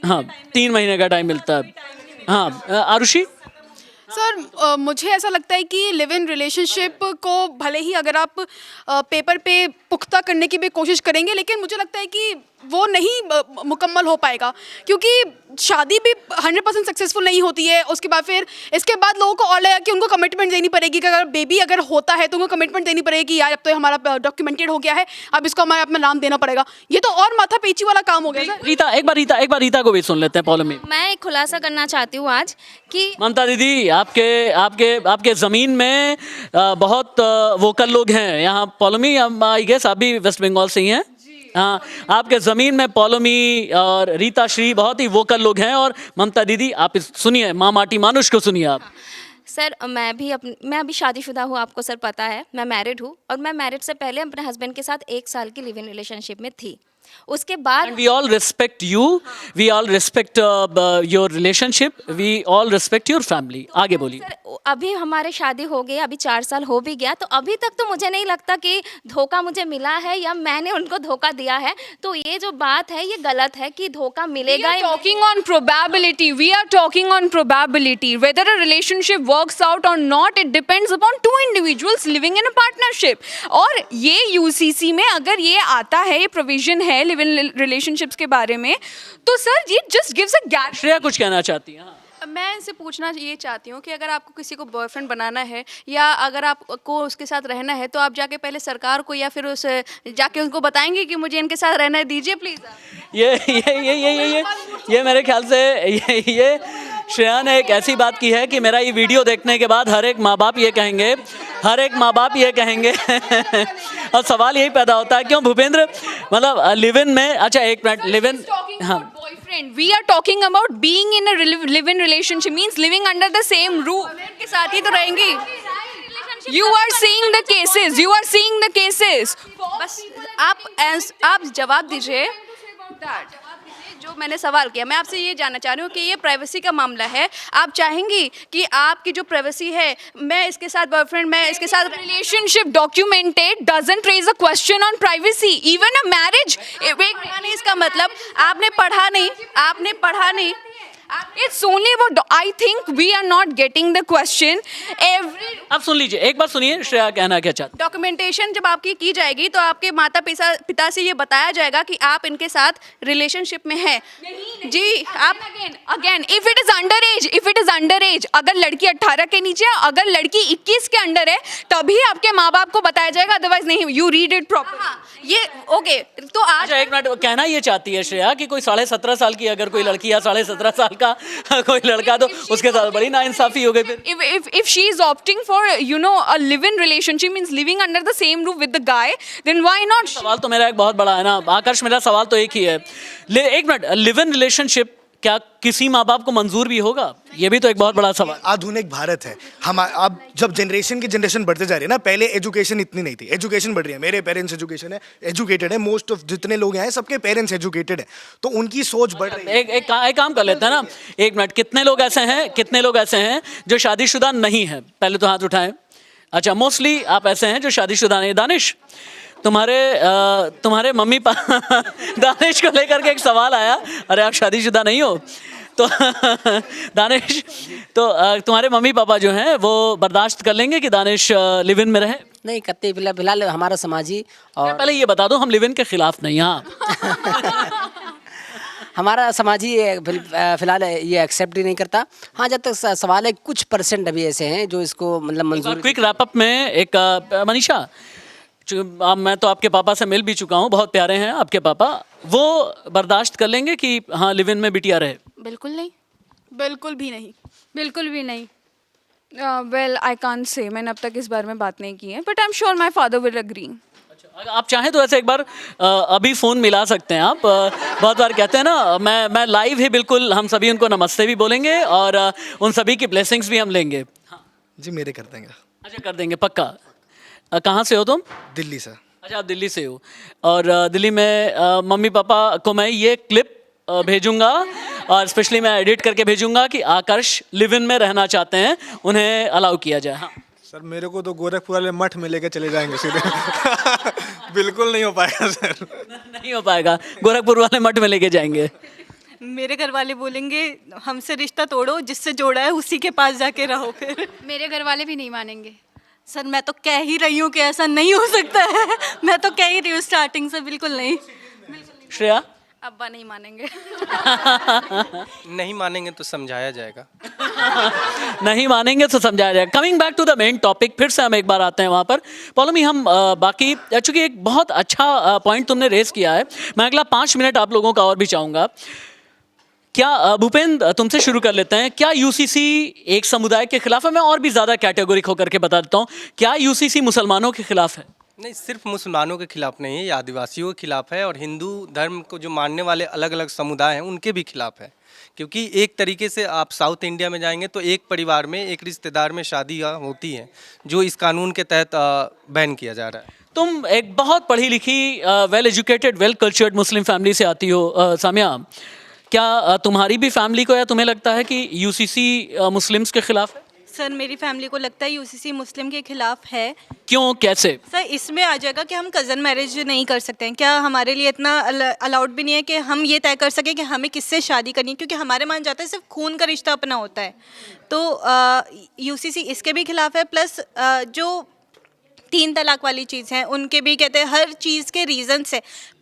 हाँ, 3 महीने का टाइम मिलता है। हाँ आरुषि? सर मुझे ऐसा लगता है कि लिव इन रिलेशनशिप को भले ही अगर आप पेपर पे पुख्ता करने की भी कोशिश करेंगे, लेकिन मुझे लगता है कि वो नहीं मुकम्मल हो पाएगा, क्योंकि शादी भी 100% सक्सेसफुल नहीं होती है। उसके बाद फिर इसके बाद लोगों को और लगेगा कि उनको कमिटमेंट देनी पड़ेगी कि अगर बेबी अगर होता है तो उनको कमिटमेंट देनी पड़ेगी कि यार अब तो हमारा डॉक्यूमेंटेड हो गया है, अब इसको हमारा अपना नाम देना पड़ेगा। ये तो और माथा पेची वाला काम हो गया। रीता, एक बार रीता को भी सुन लेते हैं पॉलोमी। मैं एक खुलासा करना चाहती हूँ आज कि ममता दीदी, आपके ज़मीन में बहुत वोकल लोग हैं। यहाँ पॉलोमी, आई गेस आप भी वेस्ट बंगाल से ही हैं। हाँ, आपके ज़मीन में पॉलोमी और रीता श्री बहुत ही वोकल लोग हैं। और ममता दीदी, आप सुनिए, माँ माटी मानुष को सुनिए आप। सर मैं अभी शादीशुदा हूँ, आपको सर पता है, मैं मैरिड हूँ। और मैं मैरिड से पहले अपने हस्बैंड के साथ 1 साल की लिव इन रिलेशनशिप में थी। उसके बाद we all respect you, we all respect your relationship, we all respect your family. आगे बोलिए। सर अभी हमारे शादी हो गई, अभी 4 साल हो भी गया, तो अभी तक तो मुझे नहीं लगता कि धोखा मुझे मिला है या मैंने उनको धोखा दिया है। तो ये जो बात है ये गलत है कि धोखा मिलेगा। Talking on probability, we are talking on probability, whether a relationship works out और not, it depends upon 2 individuals living in a partnership. और ये यूसीसी में अगर ये आता है, ये प्रोविजन है लिव इन रिलेशनशिप्स के बारे में, तो सर ये just gives a gap. Shreya कुछ कहना चाहती हैं? मैं इनसे पूछना ये चाहती हूँ कि अगर आपको किसी को बॉयफ्रेंड बनाना है या अगर आपको उसके साथ रहना है, तो आप जाके पहले सरकार को या फिर उस जाके उनको बताएंगे कि मुझे इनके साथ रहना है, दीजिए प्लीज़। ये मेरे ख्याल से ये श्रेया ने एक ऐसी बात की है कि मेरा ये वीडियो देखने के बाद हर एक माँ बाप ये कहेंगे और सवाल यही पैदा होता है, क्यों भूपेंद्र, मतलब लिव इन में, अच्छा एक मिनट, लिव इन, हाँ, boyfriend, we are talking about being in a live in relationship, means living under the same roof, के साथ ही तो रहेंगी। You are seeing the cases, you are seeing the cases। बस आप जवाब दीजिए जो मैंने सवाल किया। मैं आपसे ये जानना चाह रही हूँ कि ये प्राइवेसी का मामला है, आप चाहेंगी कि आपकी जो प्राइवेसी है, मैं इसके साथ बॉयफ्रेंड, मैं इसके साथ relationship documented doesn't raise a question on privacy, even a marriage. इसका मतलब आपने पढ़ा नहीं, It's only about, I think we are not getting the question. Every अब सुन लीजिए, एक बार सुनिए श्रेया कहना क्या चाहती डॉक्यूमेंटेशन जब आपकी की जाएगी तो आपके माता पिता से ये बताया जाएगा कि आप इनके साथ रिलेशनशिप में हैं। जी आप again if it is under as, अगर लड़की 18 के नीचे है, अगर लड़की 21 के अंडर है, तभी आपके माँ बाप को बताया जाएगा, अदरवाइज नहीं। You read it proper. ये ओके तो आज अच्छा एक मिनट, कहना ये चाहती है श्रेया कि कोई 17.5 साल की अगर कोई लड़की या 17.5 साल का कोई लड़का, तो उसके साथ बड़ी नाइंसाफी हो गई फिर। if she is opting for a live-in relationship, means living under the same roof with the guy, then why not? सवाल तो मेरा एक बहुत बड़ा है ना आकर्ष, मेरा सवाल तो एक ही है, एक मिनट, लिव इन रिलेशनशिप क्या किसी माँ बाप को मंजूर भी होगा? ये भी तो एक बहुत बड़ा सवाल। आधुनिक भारत है हम, अब जब जनरेशन की जनरेशन बढ़ते जा रही है ना, पहले एजुकेशन इतनी नहीं थी, एजुकेशन बढ़ रही है। मेरे पेरेंट्स एजुकेटेड है, मोस्ट ऑफ जितने लोग हैं सबके पेरेंट्स एजुकेटेड है, तो उनकी सोच बढ़ रही है। एक काम कर लेते हैं ना, एक मिनट, कितने लोग ऐसे हैं जो शादीशुदा नहीं है? पहले तो हाथ उठाएं। अच्छा, मोस्टली आप ऐसे हैं जो शादीशुदा नहीं। दानिश, तुम्हारे मम्मी पापा दानिश को लेकर के एक सवाल आया, अरे आप शादीशुदा नहीं हो तो दानिश, तो तुम्हारे मम्मी पापा जो हैं वो बर्दाश्त कर लेंगे कि दानिश लिव इन में रहे? नहीं करते, फिलहाल हमारा समाजी और पहले ये बता दो, हम लिव इन के खिलाफ नहीं। हाँ हमारा समाजी फिलहाल ये एक्सेप्ट ही नहीं करता। हाँ, जब तक सवाल है, कुछ % अभी ऐसे हैं जो इसको मतलब मंजूर। क्विक रैप अप में एक मनीषा, मैं तो आपके पापा से मिल भी चुका हूँ, बहुत प्यारे हैं आपके पापा, वो बर्दाश्त कर लेंगे कि हाँ लिव इन में बिटिया रहे? बिल्कुल नहीं, बिल्कुल भी नहीं, बिल्कुल भी नहीं। वेल आई कांट से, मैंने अब तक इस बारे में बात नहीं की है, but I am sure my father will agree. अगर आप चाहें तो ऐसे एक बार अभी फ़ोन मिला सकते हैं आप। बहुत बार कहते हैं ना, मैं लाइव ही बिल्कुल, हम सभी उनको नमस्ते भी बोलेंगे और उन सभी की ब्लेसिंग्स भी हम लेंगे। हाँ जी, मेरे कर देंगे। अच्छा, कर देंगे पक्का। कहाँ से हो तुम? दिल्ली से। अच्छा, आप दिल्ली से हो, और दिल्ली में मम्मी पापा को मैं ये क्लिप भेजूंगा और स्पेशली मैं एडिट करके भेजूंगा कि आकर्ष लिव इन में रहना चाहते हैं, उन्हें अलाउ किया जाए। हाँ सर, मेरे को तो गोरखपुर वाले मठ में लेके चले जाएंगे सीधे। बिल्कुल नहीं हो पाएगा सर। नहीं हो पाएगा, गोरखपुर वाले मठ में लेके जाएंगे। मेरे घर वाले बोलेंगे हमसे रिश्ता तोड़ो, जिससे जोड़ा है उसी के पास जाके रहो। फिर मेरे घर वाले भी नहीं मानेंगे। सर मैं तो कह ही रही हूँ कि ऐसा नहीं हो सकता है, मैं तो कह ही रही हूँ स्टार्टिंग से, बिल्कुल नहीं। श्रेया? अब्बा नहीं मानेंगे। नहीं मानेंगे तो समझाया जाएगा। नहीं मानेंगे तो समझाया जाएगा। Coming back to the main topic, फिर से हम एक बार आते हैं वहाँ पर। पॉलोमी, हम बाकी, चूँकि एक बहुत अच्छा पॉइंट तुमने रेस किया है, मैं अगला 5 मिनट आप लोगों का और भी चाहूँगा। क्या भूपेंद्र, तुमसे शुरू कर लेते हैं, क्या यूसीसी एक समुदाय के खिलाफ है? मैं और भी ज़्यादा कैटेगोरिक होकर के बता देता हूँ, क्या यूसीसी मुसलमानों के खिलाफ है? नहीं, सिर्फ मुसलमानों के खिलाफ नहीं है, ये आदिवासियों के खिलाफ है और हिंदू धर्म को जो मानने वाले अलग अलग समुदाय हैं उनके भी खिलाफ है। क्योंकि एक तरीके से आप साउथ इंडिया में जाएंगे तो एक परिवार में, एक रिश्तेदार में शादी होती है, जो इस कानून के तहत बैन किया जा रहा है। तुम एक बहुत पढ़ी लिखी, well educated, well cultured Muslim family से आती हो सामिया, क्या तुम्हारी भी फैमिली को या तुम्हें लगता है कि यूसीसी मुस्लिम्स के खिलाफ है? सर मेरी फैमिली को लगता है यूसीसी मुस्लिम के खिलाफ है। क्यों, कैसे? सर इसमें आ जाएगा कि हम कज़न मैरिज नहीं कर सकते हैं, क्या हमारे लिए इतना अलाउड भी नहीं है कि हम ये तय कर सकें कि हमें किससे शादी करनी है, क्योंकि हमारे मान जाता है सिर्फ खून का रिश्ता अपना होता है। तो यूसीसी इसके भी खिलाफ है, प्लस जो 3 तलाक वाली चीज़ है उनके भी कहते हैं, हर चीज़ के रीज़न से।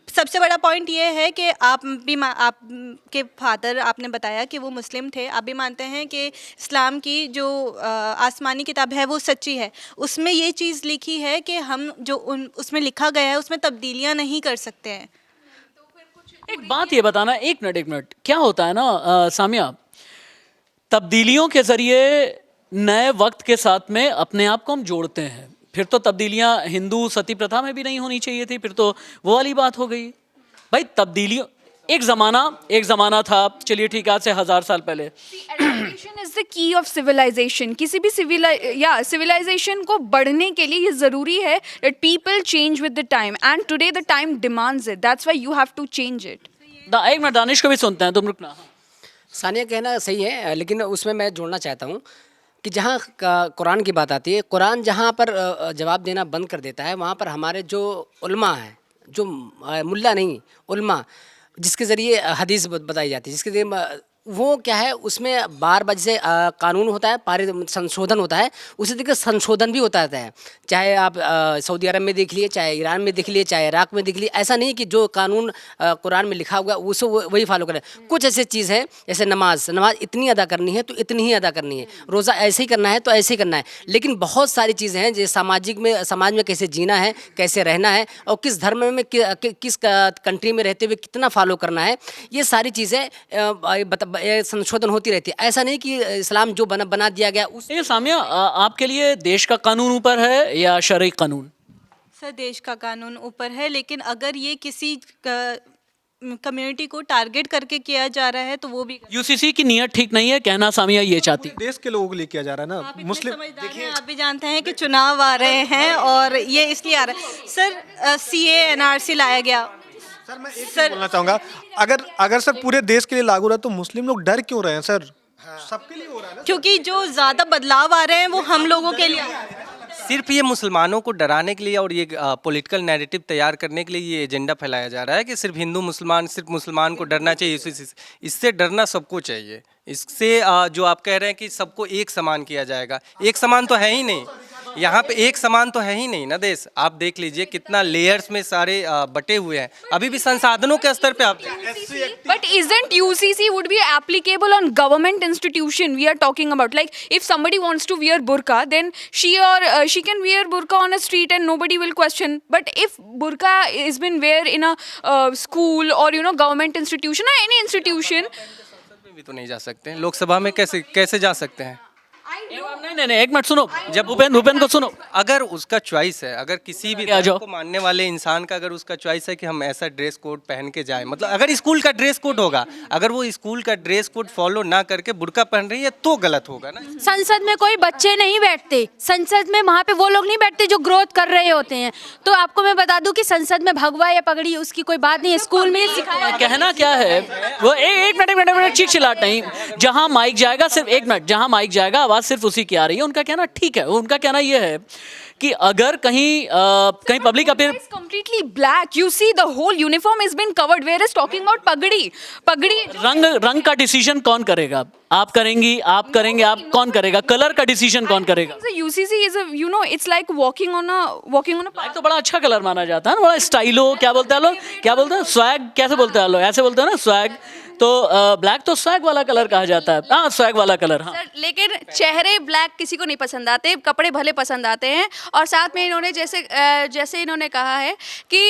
सबसे बड़ा पॉइंट ये है कि आपके फादर, आपने बताया कि वो मुस्लिम थे, आप भी मानते हैं कि इस्लाम की जो आसमानी किताब है वो सच्ची है, उसमें ये चीज़ लिखी है कि हम जो उसमें लिखा गया है उसमें तब्दीलियां नहीं कर सकते हैं। एक बात ये बताना, एक मिनट, क्या होता है ना सामिया, तब्दीलियों के ज़रिए नए वक्त के साथ में अपने आप को हम जोड़ते हैं, फिर तो तब्दीलियां हिंदू सती प्रथा में भी नहीं होनी चाहिए थी, फिर तो वो वाली बात हो गई। भाई तब्दीलियों, एक ज़माना था, चलिए ठीक है, आज से 1000 साल पहले। Education is the key of civilization. किसी भी सिविलाइजेशन को बढ़ने के लिए ये ज़रूरी है that people change with the time, and today the time demands it, that's why you have to change it. एक मिनट, दानिश को भी सुनते हैं, तुम रुकना। सानिया कहना सही है, लेकिन उसमें मैं जोड़ना चाहता हूँ कि जहाँ कुरान की बात आती है, कुरान जहाँ पर जवाब देना बंद कर देता है, वहाँ पर हमारे जो उल्मा है, जो मुल्ला नहीं उल्मा, जिसके ज़रिए हदीस बताई जाती है, जिसके ज़रिए वो क्या है, उसमें बार बार जैसे कानून होता है, पारित संशोधन होता है, उसी तरीके से संशोधन भी होता रहता है। चाहे आप सऊदी अरब में देख लिए, चाहे ईरान में देख लिए, चाहे इराक में देख लिए, ऐसा नहीं कि जो कानून कुरान में लिखा हुआ है उसे वही फॉलो करें। कुछ ऐसे चीज़ हैं जैसे नमाज इतनी अदा करनी है तो इतनी ही अदा करनी है, रोज़ा ऐसे ही करना है तो ऐसे ही करना है। लेकिन बहुत सारी चीज़ें हैं जैसे समाज में कैसे जीना है, कैसे रहना है, और किस धर्म में किस कंट्री में रहते हुए कितना फॉलो करना है, ये सारी चीज़ें संशोधन होती रहती है। ऐसा नहीं कि इस्लाम जो बना दिया गया उस। ये सामिया, आपके लिए देश का कानून ऊपर है या शरई कानून? सर, देश का कानून ऊपर है, लेकिन अगर ये किसी कम्युनिटी को टारगेट करके किया जा रहा है तो वो भी। यूसीसी की नीयत ठीक नहीं है, कहना सामिया ये चाहती। देश के लोगों के लिए किया जा रहा है ना, मुस्लिम। देखिए, आप भी जानते हैं कि चुनाव आ रहे हैं और ये इसलिए आ रहा है। सर, सीए एनआरसी लाया गया। सर, मैं एक चीज़ बोलना चाहूँगा, अगर सर पूरे देश के लिए लागू रहा तो मुस्लिम लोग डर क्यों रहे हैं सर? सबके लिए हो रहा है ना। क्योंकि जो ज़्यादा बदलाव आ रहे हैं वो हम लोगों के लिए आ रहे हैं। सिर्फ ये मुसलमानों को डराने के लिए और ये पॉलिटिकल नैरेटिव तैयार करने के लिए ये एजेंडा फैलाया जा रहा है कि सिर्फ हिंदू मुसलमान, सिर्फ मुसलमान को डरना चाहिए। इससे डरना सबको चाहिए। इससे जो आप कह रहे हैं कि सबको एक समान किया जाएगा, एक समान तो है ही नहीं। यहाँ पे एक समान तो है ही नहीं ना देश। आप देख लीजिए कितना लेयर्स में सारे बटे हुए हैं, अभी भी संसाधनों के स्तर पे आप। But isn't UCC would be applicable on government institution we are talking about? Like if somebody wants to wear burqa, then she can wear burqa on a street and nobody will question. But if burqa is been wear in a school or government institution or any institution, भी तो नहीं जा सकते हैं। लोकसभा में कैसे जा सकते हैं? नहीं, एक मिनट सुनो, जब भूपेन को सुनो। अगर उसका चॉइस है, अगर किसी भी धर्म को मानने वाले इंसान का अगर उसका चॉइस है कि हम ऐसा ड्रेस कोड पहन के जाए, मतलब अगर स्कूल का ड्रेस कोड होगा, अगर वो स्कूल का ड्रेस कोड फॉलो ना करके बुर्का पहन रही है तो गलत होगा ना। संसद में कोई बच्चे नहीं बैठते, संसद में वहाँ पे वो लोग नहीं बैठते जो ग्रोथ कर रहे होते हैं। तो आपको मैं बता दूं कि संसद में भगवा या पगड़ी उसकी कोई बात नहीं है, स्कूल में सिखाया। कहना क्या है वो, एक मिनट चिल्लाट नहीं। जहां माइक जाएगा, सिर्फ एक मिनट, जहां माइक जाएगा आवाज सिर्फ उसी की आ रही है। उनका कहना ठीक है, उनका कहना ये है कि अगर कहीं public appear it's completely black. You see the whole uniform has been covered. Where is talking about पगड़ी? रंग का डिसीजन कौन करेगा? आप करेंगे, आप कौन करेगा? कलर का डिसीजन कौन करेगा? So UCC is it's like walking on a black तो बड़ा अच्छा कलर माना जाता है ना, बड़ा स्टाइलो, क्या बोलते हैं स्वैग, कैसे बोलते हैं लोग, ऐसे बोलते हैं ना स्वैग। तो ब्लैक तो स्वैग वाला कलर कहा जाता है। हाँ, स्वैग वाला कलर। हाँ सर, लेकिन चेहरे ब्लैक किसी को नहीं पसंद आते, कपड़े भले पसंद आते हैं। और साथ में इन्होंने जैसे इन्होंने कहा है कि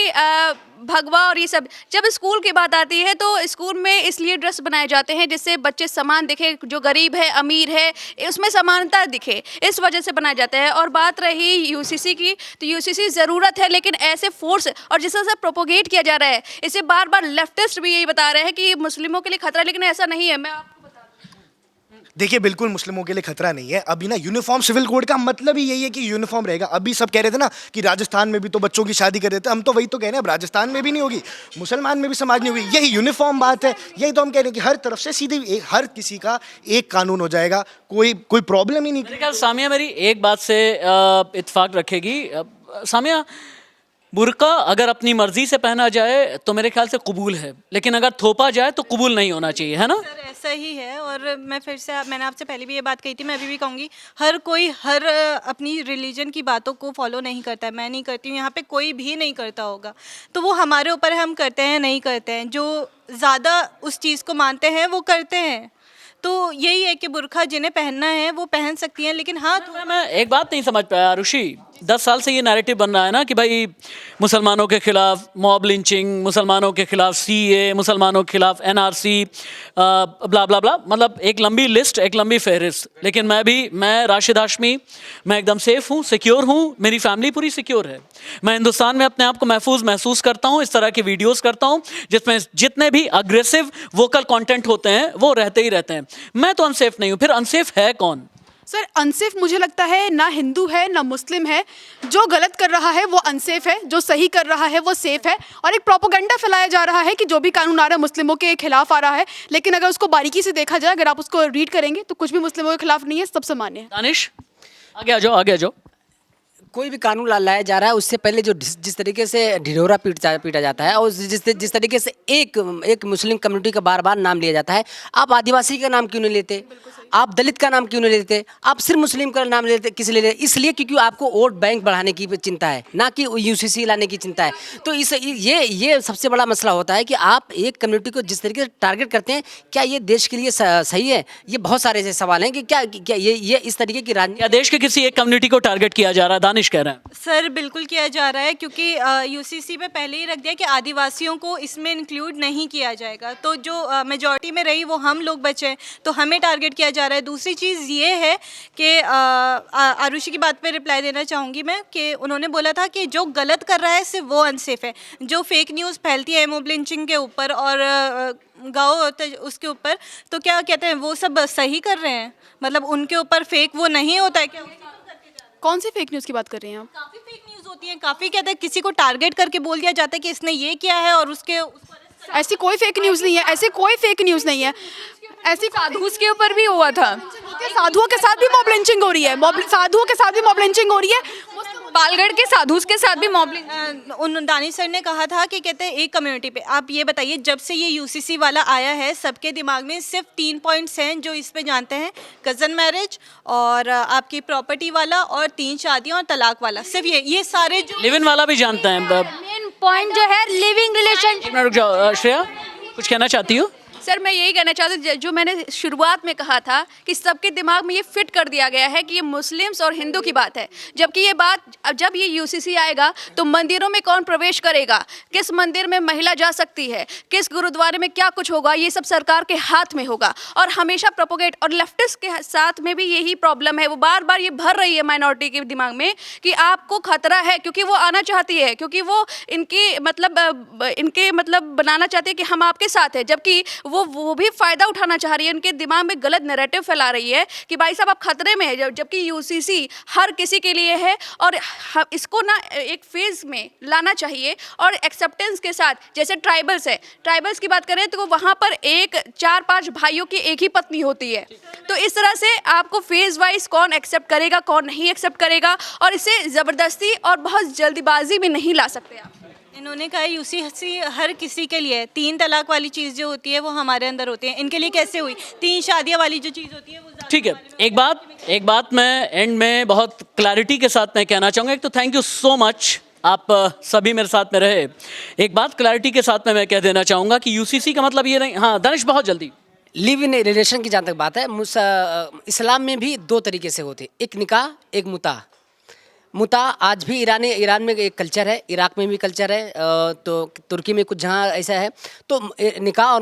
भगवा और ये सब, जब स्कूल की बात आती है तो स्कूल में इसलिए ड्रेस बनाए जाते हैं जिससे बच्चे समान दिखे, जो गरीब है अमीर है उसमें समानता दिखे, इस वजह से बनाए जाते हैं। और बात रही यूसीसी की, तो यूसीसी ज़रूरत है, लेकिन ऐसे फोर्स और जिस तरह से प्रोपोगेट किया जा रहा है, इसे बार बार लेफ्टिस्ट भी यही बता रहे हैं कि मुस्लिमों के लिए खतरा, लेकिन ऐसा नहीं है। मैं आपको देखिए, बिल्कुल मुस्लिमों के लिए खतरा नहीं है। अभी ना यूनिफॉर्म सिविल कोड का मतलब ही यही है कि यूनिफॉर्म रहेगा। अभी सब कह रहे थे ना कि राजस्थान में भी तो बच्चों की शादी कर देते, हम तो वही तो कह रहे हैं, अब राजस्थान में भी नहीं होगी, मुसलमान में भी समाज नहीं होगी। यही यूनिफॉर्म बात है, यही तो हम कह रहे हैं कि हर तरफ से सीधे हर किसी का एक कानून हो जाएगा, कोई प्रॉब्लम ही नहीं। मेरे ख्याल सामिया मेरी एक बात से इत्तेफाक रखेगी। सामिया, बुर्का अगर अपनी मर्जी से पहना जाए तो मेरे ख्याल से कबूल है, लेकिन अगर थोपा जाए तो कबूल नहीं होना चाहिए, है ना? सर, ऐसा ही है। और मैं फिर से, मैंने आपसे पहले भी ये बात कही थी, मैं अभी भी कहूँगी, हर कोई अपनी रिलीजन की बातों को फॉलो नहीं करता है। मैं नहीं करती हूँ, यहाँ पे कोई भी नहीं करता होगा, तो वो हमारे ऊपर है, हम करते हैं नहीं करते हैं। जो ज़्यादा उस चीज़ को मानते हैं वो करते हैं। तो यही है कि बुर्का जिन्हें पहनना है वो पहन सकती हैं, लेकिन हाँ मैं एक बात नहीं समझ पाया ऋषि, 10 साल से ये नैरेटिव बन रहा है ना कि भाई मुसलमानों के खिलाफ मॉब लिंचिंग, मुसलमानों के खिलाफ सीए, मुसलमानों के खिलाफ एनआरसी, ब्ला ब्ला ब्ला, मतलब एक लंबी लिस्ट, एक लंबी फहरिस्त। लेकिन मैं राशिद हाशमी, मैं एकदम सेफ हूँ, सिक्योर हूँ, मेरी फैमिली पूरी सिक्योर है। मैं हिंदुस्तान में अपने आप को महफूज महसूस करता हूँ। इस तरह की वीडियोस करता हूँ जिसमें जितने भी अग्रेसिव वोकल कंटेंट होते हैं वो रहते ही रहते हैं। मैं तो अनसेफ नहीं हूँ, फिर अनसेफ है कौन? सर, अनसेफ मुझे लगता है ना हिंदू है ना मुस्लिम है। जो गलत कर रहा है वो अनसेफ है, जो सही कर रहा है वो सेफ है। और एक प्रोपोगंडा फैलाया जा रहा है कि जो भी कानून आ रहा है मुस्लिमों के खिलाफ आ रहा है, लेकिन अगर उसको बारीकी से देखा जाए, अगर आप उसको रीड करेंगे तो कुछ भी मुस्लिमों के खिलाफ नहीं है, सब सामान्य है। दानिश, आगे आ जाओ। कोई भी कानून लाया जा रहा है उससे पहले जो जिस तरीके से ढिढोरा पीटा जाता है और जिस तरीके से एक मुस्लिम कम्युनिटी का बार बार नाम लिया जाता है, आप आदिवासी का नाम क्यों नहीं लेते, आप दलित का नाम क्यों नहीं लेते, आप सिर्फ मुस्लिम का नाम लेते, किस लिए लेते? इसलिए क्योंकि आपको वोट बैंक बढ़ाने की चिंता है, ना कि यूसीसी लाने की चिंता है। तो ये सबसे बड़ा मसला होता है कि आप एक कम्युनिटी को जिस तरीके से टारगेट करते हैं, क्या ये देश के लिए सही है? ये बहुत सारे ऐसे सवाल हैं कि क्या ये इस तरीके की राजनीति या देश के किसी एक कम्युनिटी को टारगेट किया जा रहा है? दानिश कह रहे हैं। सर बिल्कुल किया जा रहा है, क्योंकि यूसीसी पे पहले ही रख दिया कि आदिवासियों को इसमें इंक्लूड नहीं किया जाएगा, तो जो मेजॉरिटी में रही वो हम लोग बचे, तो हमें टारगेट किया जा रहा है। दूसरी चीज़ ये है कि आरुषि की बात पे रिप्लाई देना चाहूँगी मैं कि उन्होंने बोला था कि जो गलत कर रहा है सिर्फ वो अनसेफ है, जो फेक न्यूज़ फैलती है मोब लिंचिंग के ऊपर और गाँव उसके ऊपर, तो क्या कहते हैं वो सब सही कर रहे हैं, मतलब उनके ऊपर फेक वो नहीं होता है क्या? कौन सी फेक न्यूज़ की बात कर रही हैं आप? काफ़ी फेक न्यूज़ होती है, काफ़ी कहते हैं किसी को टारगेट करके बोल दिया जाता है कि इसने ये किया है और उसके ऐसी कोई फेक न्यूज़ नहीं है, ऐसी कोई फेक न्यूज़ नहीं है। ऐसी साधुस के ऊपर भी हुआ था, साधुओं के साथ भी मॉब लिंचिंग हो रही है, साधुओं के साथ भी मॉब लिंचिंग हो रही है। पालगढ़ के साधुस के साथ भी मॉब लिंचिंग। उन दानिश सर ने कहा था कि कहते हैं एक कम्युनिटी पे, आप ये बताइए जब से ये यूसीसी वाला आया है सबके दिमाग में सिर्फ 3 पॉइंट्स हैं जो इस पे जानते हैं, कज़न मैरिज और आपकी प्रॉपर्टी वाला और 3 शादियां और तलाक वाला, सिर्फ ये सारे जो लिव इन वाला भी जानते हैं। मेन पॉइंट जो है लिविंग रिलेशन। एक मिनट रुक जाओ, श्रेया कुछ कहना चाहती हो? सर मैं यही कहना चाहती हूँ, जो मैंने शुरुआत में कहा था कि सबके दिमाग में ये फिट कर दिया गया है कि ये मुस्लिम्स और हिंदू की बात है, जबकि ये बात जब ये यूसीसी आएगा तो मंदिरों में कौन प्रवेश करेगा, किस मंदिर में महिला जा सकती है, किस गुरुद्वारे में क्या कुछ होगा, ये सब सरकार के हाथ में होगा। और हमेशा प्रोपोगेट और लेफ्टिस्ट के साथ में भी यही प्रॉब्लम है, वो बार बार ये भर रही है माइनॉरिटी के दिमाग में कि आपको खतरा है, क्योंकि वो आना चाहती है, क्योंकि वो इनके मतलब बनाना चाहती है कि हम आपके साथ हैं, जबकि वो भी फ़ायदा उठाना चाह रही है, उनके दिमाग में गलत नैरेटिव फैला रही है कि भाई साहब आप खतरे में हैं, जबकि यूसीसी हर किसी के लिए है और इसको ना एक फेज़ में लाना चाहिए और एक्सेप्टेंस के साथ। जैसे ट्राइबल्स है, ट्राइबल्स की बात करें तो वहाँ पर 4-5 भाइयों की एक ही पत्नी होती है, तो इस तरह से आपको फेज़ वाइज कौन एक्सेप्ट करेगा कौन नहीं एक्सेप्ट करेगा, और इसे ज़बरदस्ती और बहुत जल्दीबाजी में नहीं ला सकते आप। इन्होंने कहा यूसीसी हर किसी के लिए, 3 तलाक वाली चीज़ जो होती है वो हमारे अंदर होती है, इनके लिए कैसे हुई? 3 शादियाँ वाली जो चीज़ होती है वो ठीक है, एक बात मैं एंड में बहुत क्लैरिटी के साथ मैं कहना चाहूँगा। एक तो थैंक यू सो मच, आप सभी मेरे साथ में रहे। एक बात क्लैरिटी के साथ में मैं कह देना चाहूँगा कि यूसीसी का मतलब ये नहीं। हाँ दानिश बहुत जल्दी। लिव इन रिलेशन की जहाँ तक बात है, इस्लाम में भी 2 तरीके से होते, एक निकाह एक मुता आज भी ईरान में एक कल्चर है, इराक में भी कल्चर है, तो तुर्की में कुछ जहाँ ऐसा है। तो निकाह और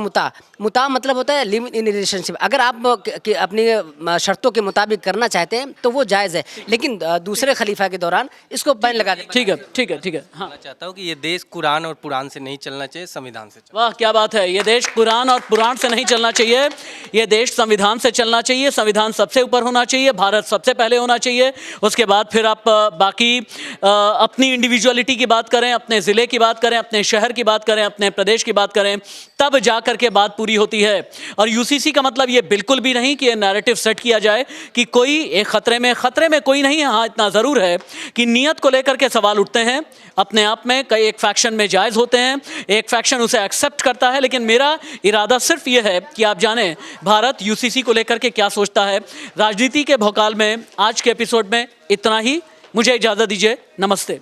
मुता मतलब होता है लिव इन रिलेशनशिप। अगर आप अपनी शर्तों के मुताबिक करना चाहते हैं तो वो जायज़ है, लेकिन दूसरे खलीफा के दौरान इसको बैन लगा दें। ठीक है। हाँ मैं चाहता हूँ कि ये देश कुरान और पुराण से नहीं चलना चाहिए, संविधान से। वाह क्या बात है, ये देश कुरान और पुराण से नहीं चलना चाहिए, ये देश संविधान से चलना चाहिए। संविधान सबसे ऊपर होना चाहिए, भारत सबसे पहले होना चाहिए, उसके बाद फिर आप बाकी अपनी इंडिविजुअलिटी की बात करें, अपने ज़िले की बात करें, अपने शहर की बात करें, अपने प्रदेश की बात करें, तब जा कर के बात पूरी होती है। और यूसीसी का मतलब ये बिल्कुल भी नहीं कि ये नैरेटिव सेट किया जाए कि कोई एक खतरे में कोई नहीं है। हाँ इतना ज़रूर है कि नीयत को लेकर के सवाल उठते हैं अपने आप में, कई एक फैक्शन में जायज़ होते हैं, एक फैक्शन उसे एक्सेप्ट करता है, लेकिन मेरा इरादा सिर्फ ये है कि आप जानें भारत यूसीसी को लेकर के क्या सोचता है। राजनीति के भौकाल में आज के एपिसोड में इतना ही, मुझे इजाज़त दीजिए, नमस्ते।